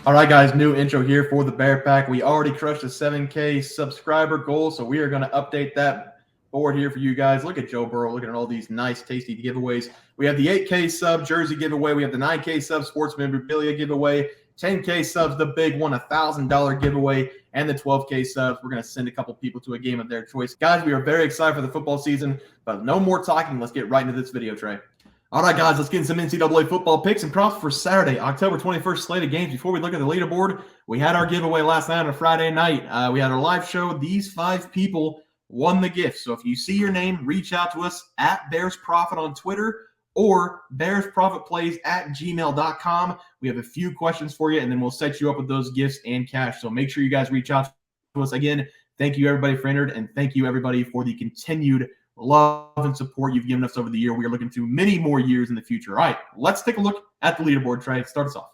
All right, guys, new intro here for the Bear Pack. We already crushed the 7K subscriber goal, so we are going to update that board here for you guys. Look at Joe Burrow, looking at all these nice, tasty giveaways. We have the 8K sub jersey giveaway. We have the 9K sub sports memorabilia giveaway, 10K subs, the big one, $1,000 giveaway, and the 12K subs. We're going to send a couple people to a game of their choice. Guys, we are very excited for the football season, but no more talking. Let's get right into this video, Trey. All right, guys, let's get into some NCAA football picks and props for Saturday, October 21st slate of games. Before we look at the leaderboard, we had our giveaway last night on a Friday night. We had our live show. These 5 people won the gift. So if you see your name, reach out to us at Bears Profit on Twitter or bearsprofitplays@gmail.com. We have a few questions for you, and then we'll set you up with those gifts and cash. So make sure you guys reach out to us. Again, thank you, everybody, for entered, and thank you, everybody, for the continued love and support you've given us over the year. We are looking to many more years in the future. All right, let's take a look at the leaderboard, Trey. Start us off.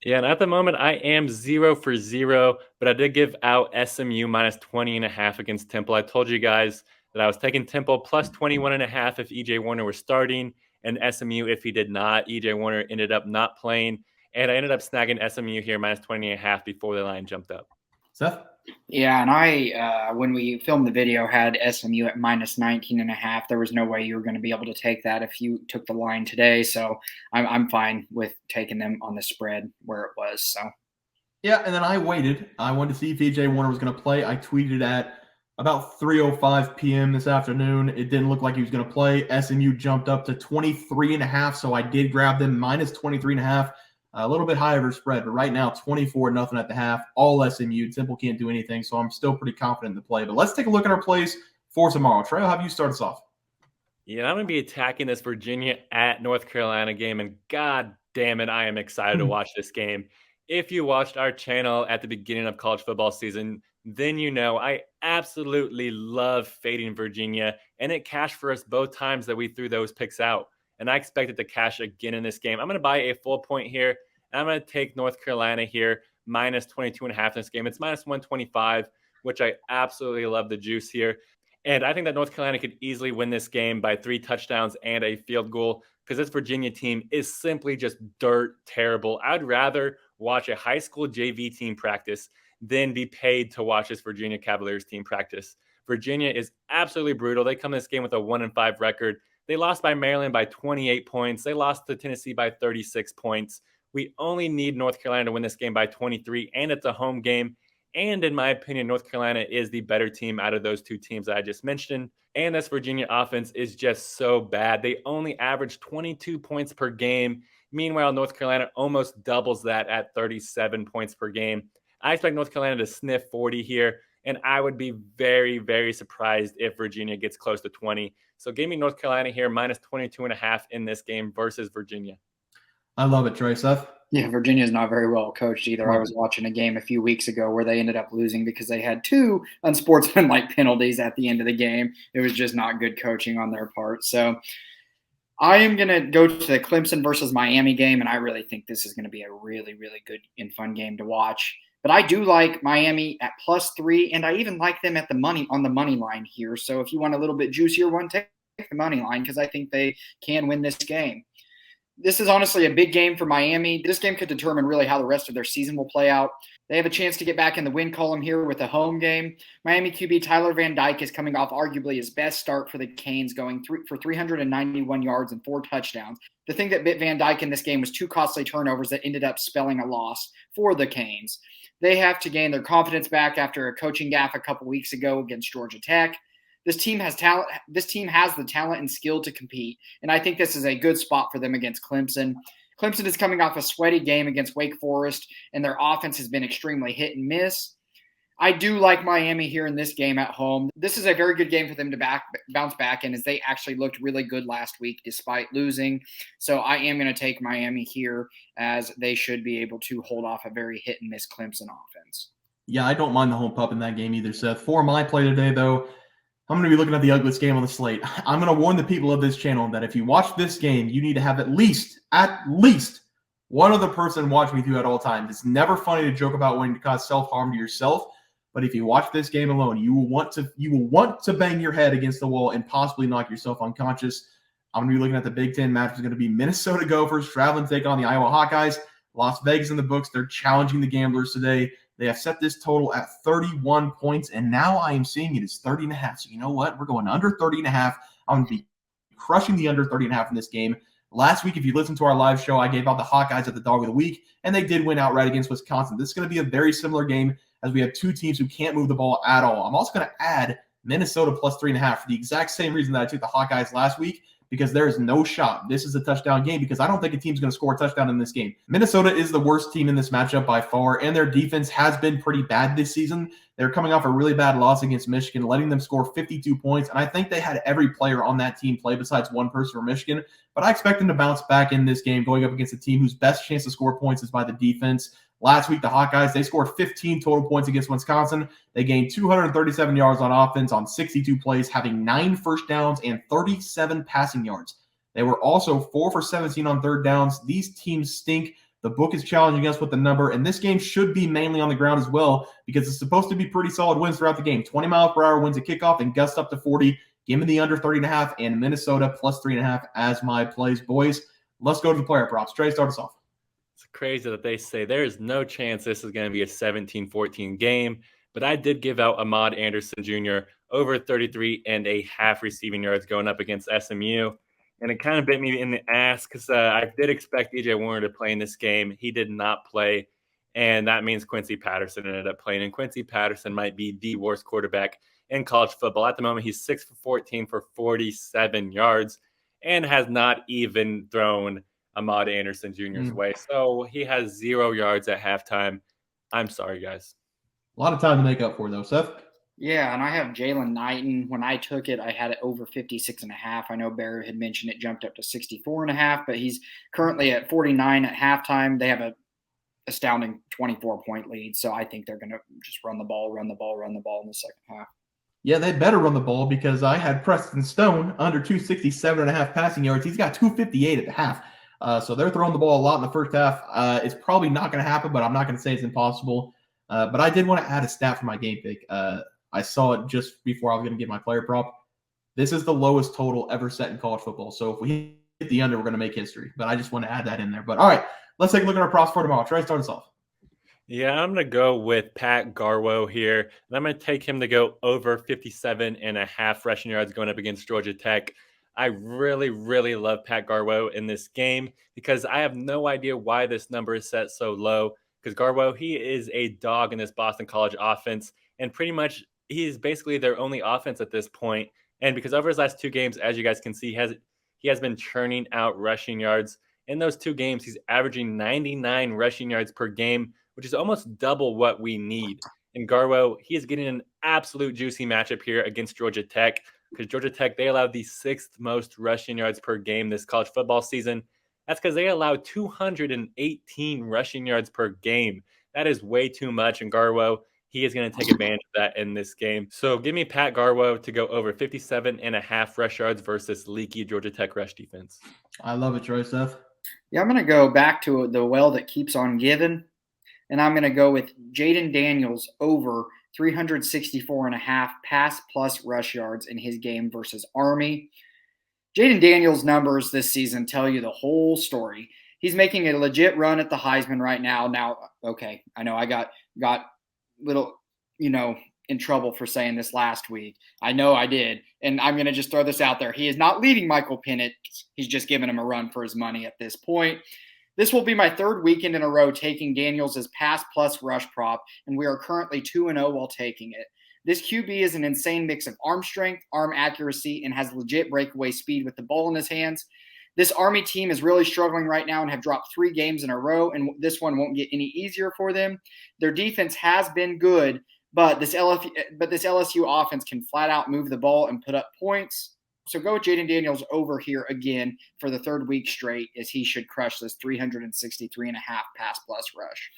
Yeah, and at the moment, I am 0 for 0, but I did give out SMU minus 20.5 against Temple. I told you guys that I was taking Temple plus 21.5 if EJ Warner was starting, and SMU if he did not. EJ Warner ended up not playing, and I ended up snagging SMU here minus 20.5 before the line jumped up. Seth? Yeah, and I, when we filmed the video, had SMU at minus 19.5. There was no way you were going to be able to take that if you took the line today. So I'm fine with taking them on the spread where it was. So yeah, and then I waited. I wanted to see if EJ Warner was going to play. I tweeted at about 3:05 p.m. this afternoon. It didn't look like he was going to play. SMU jumped up to 23.5, so I did grab them minus 23.5. A little bit higher of a spread, but right now 24-0 at the half. All SMU. Temple can't do anything, so I'm still pretty confident in the play. But let's take a look at our plays for tomorrow. Trey, I'll have you start us off. Yeah, I'm going to be attacking this Virginia at North Carolina game, and God damn it, I am excited to watch this game. If you watched our channel at the beginning of college football season, then you know I absolutely love fading Virginia, and it cashed for us both times that we threw those picks out. And I expect it to cash again in this game. I'm going to buy a full point here, and I'm going to take North Carolina here, minus 22.5 in this game. It's minus 125, which I absolutely love the juice here. And I think that North Carolina could easily win this game by 3 touchdowns and a field goal because this Virginia team is simply just dirt terrible. I'd rather watch a high school JV team practice than be paid to watch this Virginia Cavaliers team practice. Virginia is absolutely brutal. They come to this game with a 1-5 record. They lost by Maryland by 28 points. They lost to Tennessee by 36 points. We only need North Carolina to win this game by 23, and it's a home game. And in my opinion, North Carolina is the better team out of those 2 teams that I just mentioned. And this Virginia offense is just so bad. They only average 22 points per game. Meanwhile, North Carolina almost doubles that at 37 points per game. I expect North Carolina to sniff 40 here. And I would be very, very surprised if Virginia gets close to 20. So give me North Carolina here, minus 22.5 in this game versus Virginia. I love it, Trey. Seth? Yeah, Virginia's not very well coached either. I was watching a game a few weeks ago where they ended up losing because they had 2 unsportsmanlike penalties at the end of the game. It was just not good coaching on their part. So I am going to go to the Clemson versus Miami game, and I really think this is going to be a really, really good and fun game to watch. But I do like Miami at +3, and I even like them at the money on the money line here. So if you want a little bit juicier one, take the money line because I think they can win this game. This is honestly a big game for Miami. This game could determine really how the rest of their season will play out. They have a chance to get back in the win column here with a home game. Miami QB Tyler Van Dyke is coming off arguably his best start for the Canes, going for 391 yards and 4 touchdowns. The thing that bit Van Dyke in this game was 2 costly turnovers that ended up spelling a loss for the Canes. They have to gain their confidence back after a coaching gaffe a couple weeks ago against Georgia Tech. This team has talent. This team has the talent and skill to compete, and I think this is a good spot for them against Clemson. Clemson is coming off a sweaty game against Wake Forest, and their offense has been extremely hit and miss. I do like Miami here in this game at home. This is a very good game for them to bounce back in, as they actually looked really good last week despite losing. So I am going to take Miami here, as they should be able to hold off a very hit-and-miss Clemson offense. Yeah, I don't mind the home pup in that game either, Seth. For my play today, though, I'm going to be looking at the ugliest game on the slate. I'm going to warn the people of this channel that if you watch this game, you need to have at least one other person watch me through at all times. It's never funny to joke about wanting to cause self-harm to yourself. But if you watch this game alone, you will want to bang your head against the wall and possibly knock yourself unconscious. I'm going to be looking at the Big Ten match. It's going to be Minnesota Gophers traveling to take on the Iowa Hawkeyes. Las Vegas in the books. They're challenging the gamblers today. They have set this total at 31 points, and now I am seeing it as 30.5. So you know what? We're going under 30.5. I'm going to be crushing the under 30.5 in this game. Last week, if you listened to our live show, I gave out the Hawkeyes at the dog of the week, and they did win outright against Wisconsin. This is going to be a very similar game as we have two teams who can't move the ball at all. I'm also going to add Minnesota plus 3.5 for the exact same reason that I took the Hawkeyes last week, because there is no shot this is a touchdown game, because I don't think a team's going to score a touchdown in this game. Minnesota is the worst team in this matchup by far, and their defense has been pretty bad this season. They're coming off a really bad loss against Michigan, letting them score 52 points, and I think they had every player on that team play besides one person for Michigan, but I expect them to bounce back in this game going up against a team whose best chance to score points is by the defense. Last week, the Hawkeyes, they scored 15 total points against Wisconsin. They gained 237 yards on offense on 62 plays, having 9 first downs and 37 passing yards. They were also 4 for 17 on third downs. These teams stink. The book is challenging us with the number, and this game should be mainly on the ground as well, because it's supposed to be pretty solid wins throughout the game. 20-mile-per-hour wins at kickoff and gust up to 40. Give me the under 30.5 and Minnesota plus 3.5 as my plays. Boys, let's go to the player props. Trey, start us off. It's crazy that they say there's no chance this is going to be a 17-14 game, but I did give out Ahmad Anderson Jr. over 33.5 receiving yards going up against SMU, and it kind of bit me in the ass because I did expect DJ Warner to play in this game. He did not play, and that means Quincy Patterson ended up playing, and Quincy Patterson might be the worst quarterback in college football. At the moment, he's 6 for 14 for 47 yards and has not even thrown Ahmad Anderson Jr.'s way. So he has 0 yards at halftime. I'm sorry, guys. A lot of time to make up for, though. Seth? Yeah, and I have Jalen Knighton. When I took it, I had it over 56.5. I know Barry had mentioned it jumped up to 64.5, but he's currently at 49 at halftime. They have a astounding 24-point lead, so I think they're going to just run the ball in the second half. Yeah, they better run the ball, because I had Preston Stone under 267.5 passing yards. He's got 258 at the half. So they're throwing the ball a lot in the first half. It's probably not going to happen, but I'm not going to say it's impossible. But I did want to add a stat for my game pick. I saw it just before I was going to get my player prop. This is the lowest total ever set in college football. So if we hit the under, we're going to make history. But I just want to add that in there. But all right, let's take a look at our props for tomorrow. Try to start us off. Yeah, I'm going to go with Pat Garwo here. And I'm going to take him to go over 57.5 rushing yards going up against Georgia Tech. I really, really love Pat Garwo in this game, because I have no idea why this number is set so low. Because Garwo, he is a dog in this Boston College offense, and pretty much he is basically their only offense at this point. And because over his last 2 games, as you guys can see, he has been churning out rushing yards. In those 2 games, he's averaging 99 rushing yards per game, which is almost double what we need. And Garwo, he is getting an absolute juicy matchup here against Georgia Tech, because Georgia Tech, they allowed the 6th most rushing yards per game this college football season. That's because they allowed 218 rushing yards per game. That is way too much, and Garwo, he is going to take advantage of that in this game. So give me Pat Garwo to go over 57.5 rush yards versus leaky Georgia Tech rush defense. I love it, Troy. Seth? Yeah, I'm going to go back to the well that keeps on giving, and I'm going to go with Jayden Daniels over 364.5 pass plus rush yards in his game versus Army. Jayden Daniels' numbers this season tell you the whole story. He's making a legit run at the Heisman right now. Now, okay, I know I got little, in trouble for saying this last week. I know I did, and I'm going to just throw this out there. He is not leading Michael Penix. He's just giving him a run for his money at this point. This will be my 3rd weekend in a row taking Daniels as pass plus rush prop, and we are currently 2-0 while taking it. This QB is an insane mix of arm strength, arm accuracy, and has legit breakaway speed with the ball in his hands. This Army team is really struggling right now and have dropped 3 games in a row, and this one won't get any easier for them. Their defense has been good, but this LSU offense can flat out move the ball and put up points. So go with Jayden Daniels over here again for the 3rd week straight, as he should crush this 363.5 pass plus rush.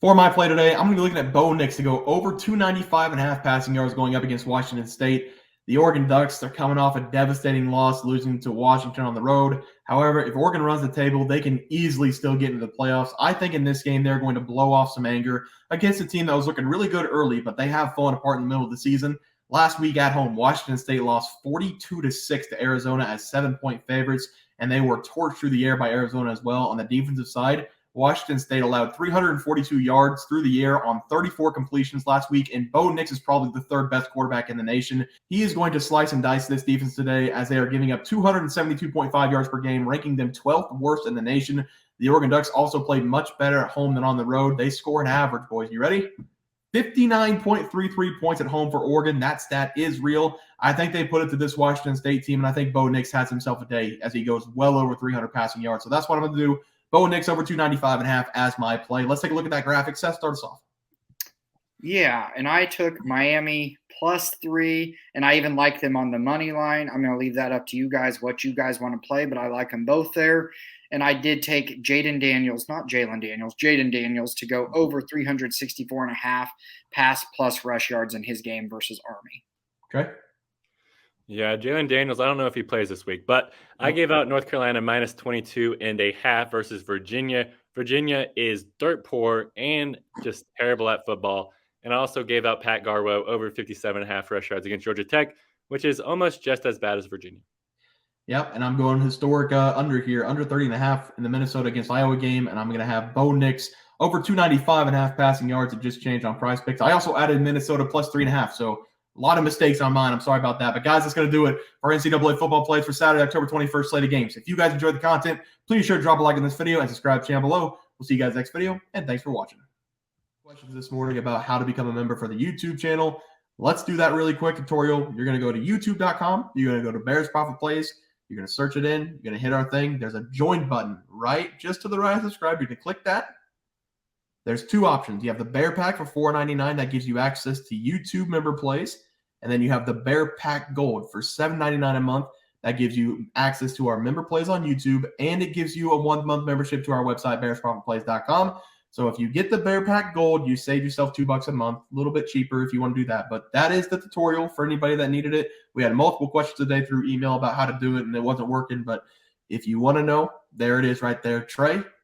For my play today, I'm going to be looking at Bo Nix to go over 295.5 passing yards going up against Washington State. The Oregon Ducks, they're coming off a devastating loss, losing to Washington on the road. However, if Oregon runs the table, they can easily still get into the playoffs. I think in this game, they're going to blow off some anger against a team that was looking really good early, but they have fallen apart in the middle of the season. Last week at home, Washington State lost 42-6 to Arizona as 7-point favorites, and they were torched through the air by Arizona as well. On the defensive side, Washington State allowed 342 yards through the air on 34 completions last week, and Bo Nix is probably the third best quarterback in the nation. He is going to slice and dice this defense today as they are giving up 272.5 yards per game, ranking them 12th worst in the nation. The Oregon Ducks also played much better at home than on the road. They score an average, boys. You ready? 59.33 points at home for Oregon. That stat is real. I think they put it to this Washington State team, and I think Bo Nix has himself a day as he goes well over 300 passing yards. So that's what I'm going to do. Bo Nix over 295.5 as my play. Let's take a look at that graphic. Seth, start us off. Yeah, and I took Miami +3, and I even like them on the money line. I'm going to leave that up to you guys, what you guys want to play, but I like them both there. And I did take Jayden Daniels, not Jaylen Daniels, Jayden Daniels to go over 364.5 pass plus rush yards in his game versus Army. Okay. Yeah, Jayden Daniels, I don't know if he plays this week, but I gave out North Carolina -22.5 versus Virginia. Virginia is dirt poor and just terrible at football. And I also gave out Pat Garwo over 57.5 rush yards against Georgia Tech, which is almost just as bad as Virginia. Yep, and I'm going historic under here, under 30.5 in the Minnesota against Iowa game, and I'm going to have Bo Nix over 295.5 passing yards. It just changed on PrizePicks. I also added Minnesota +3.5, so a lot of mistakes on mine. I'm sorry about that. But, guys, that's going to do it for NCAA football plays for Saturday, October 21st slate of games. If you guys enjoyed the content, please be sure to drop a like on this video and subscribe to the channel below. We'll see you guys next video, and thanks for watching. Questions this morning about how to become a member for the YouTube channel. Let's do that really quick tutorial. You're going to go to youtube.com. You're going to go to Bears Profit Plays. You're going to search it in. You're going to hit our thing. There's a join button right just to the right of subscribe. You can click that. There's two options. You have the Bear Pack for $4.99. That gives you access to YouTube member plays. And then you have the Bear Pack Gold for $7.99 a month. That gives you access to our member plays on YouTube. And it gives you a 1-month membership to our website, bearsprofitplays.com. So if you get the Bear Pack Gold, you save yourself $2 a month, a little bit cheaper if you want to do that. But that is the tutorial for anybody that needed it. We had multiple questions today through email about how to do it, and it wasn't working. But if you want to know, there it is right there. Trey,